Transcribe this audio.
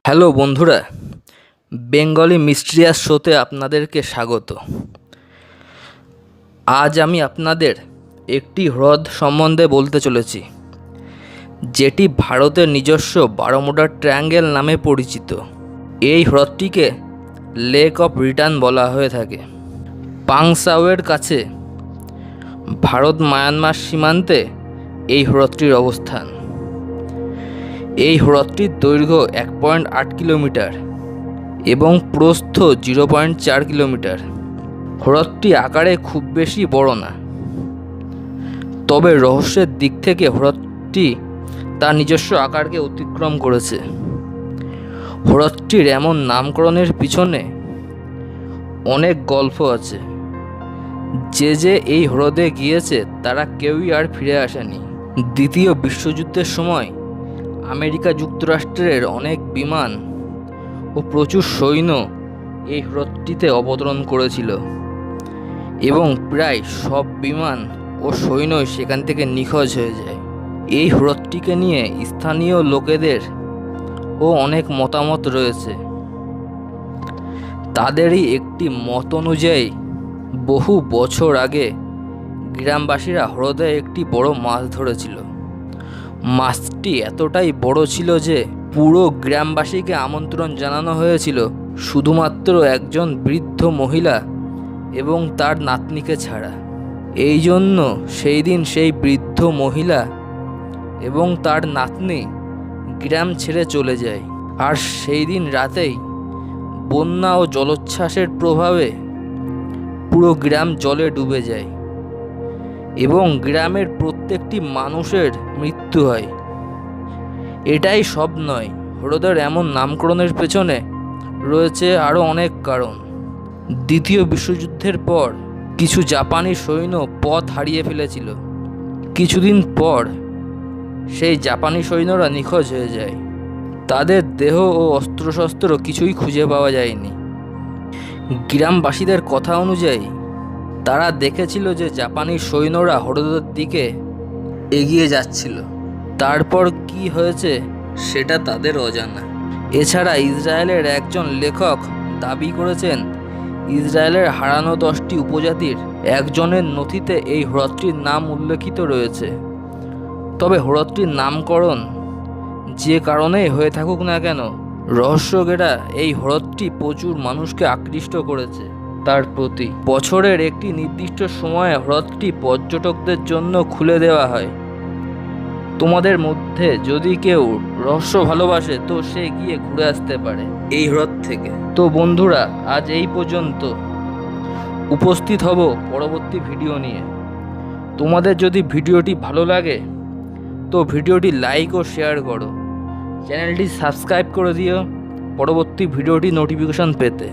Hello বন্ধুরা, Bengali mysterious শোতে আপনাদেরকে স্বাগত। আজ আমি আপনাদের একটি হ্রদ সম্বন্ধে বলতে চলেছি, যেটি ভারতের নিজস্ব বারমুডা ট্রায়াঙ্গেল নামে পরিচিত। এই হ্রদটিকে লেক অফ রিটার্ন বলা হয়ে থাকে। পাংসাওয়ের কাছে ভারত মায়ানমার সীমান্তে এই হ্রদটির অবস্থান। এই হ্রদটির দৈর্ঘ্য 1.8 কিলোমিটার এবং প্রস্থ 0.4 কিলোমিটার। হ্রদটি আকারে খুব বেশি বড় না, তবে রহস্যের দিক থেকে হ্রদটি তার নিজস্ব আকারকে অতিক্রম করেছে। হ্রদটির এমন নামকরণের পিছনে অনেক গল্প আছে। যে এই হ্রদে গিয়েছে তারা কেউই আর ফিরে আসেনি। দ্বিতীয় বিশ্বযুদ্ধের সময় আমেরিকা যুক্তরাষ্ট্রের অনেক বিমান ও প্রচুর সৈন্য এই হ্রদটিতে অবতরণ করেছিল এবং প্রায় সব বিমান ও সৈন্যই সেখান থেকে নিখোঁজ হয়ে যায়। এই হ্রদটিকে নিয়ে স্থানীয় লোকেদের ও অনেক মতামত রয়েছে। তাদেরই একটি মত অনুযায়ী বহু বছর আগে গ্রামবাসীরা হ্রদে একটি বড় মাছ ধরেছিল। মাছটি এতটাই বড় ছিল যে পুরো গ্রামবাসীকে আমন্ত্রণ জানানো হয়েছিল শুধুমাত্র একজন বৃদ্ধ মহিলা এবং তার নাতনিকে ছাড়া। এই জন্য সেই দিন সেই বৃদ্ধ মহিলা এবং তার নাতনি গ্রাম ছেড়ে চলে যায়। আর সেই দিন রাতেই বন্যা ও জলোচ্ছ্বাসের প্রভাবে পুরো গ্রাম জলে ডুবে যায় এবং গ্রামের প্রত্যেকটি মানুষের মৃত্যু হয়। এটাই সব নয়, হ্রদের এমন নামকরণের পেছনে রয়েছে আরও অনেক কারণ। দ্বিতীয় বিশ্বযুদ্ধের পর কিছু জাপানি সৈন্য পথ হারিয়ে ফেলেছিল। কিছুদিন পর সেই জাপানি সৈন্যরা নিখোঁজ হয়ে যায়। তাদের দেহ ও অস্ত্রশস্ত্র কিছুই খুঁজে পাওয়া যায়নি। গ্রামবাসীদের কথা অনুযায়ী তারা দেখেছিল যে জাপানি সৈন্যরা হ্রদের দিকে এগিয়ে যাচ্ছিল। তারপর কি হয়েছে সেটা তাদের অজানা। এছাড়া ইসরায়েলের একজন লেখক দাবি করেছেন ইসরায়েলের হারানো 10টি উপজাতির একজনের নথিতে এই হ্রদটির নাম উল্লেখিত রয়েছে। তবে হ্রদটির নামকরণ যে কারণেই হয়ে থাকুক না কেন, রহস্যঘেরা এই হ্রদটি প্রচুর মানুষকে আকৃষ্ট করেছে তার প্রতি। বছরের একটি নির্দিষ্ট সময়ে হ্রদটি পর্যটকদের জন্য খুলে দেওয়া হয়। তোমাদের মধ্যে যদি কেউ রহস্য ভালোবাসে তো সে গিয়ে ঘুরে আসতে পারে এই হ্রদ থেকে। তো বন্ধুরা, আজ এই পর্যন্ত। উপস্থিত হব পরবর্তী ভিডিও নিয়ে। তোমাদের যদি ভিডিওটি ভালো লাগে তো ভিডিওটি লাইক ও শেয়ার করো। চ্যানেলটি সাবস্ক্রাইব করে দিও পরবর্তী ভিডিওটি নোটিফিকেশন পেতে।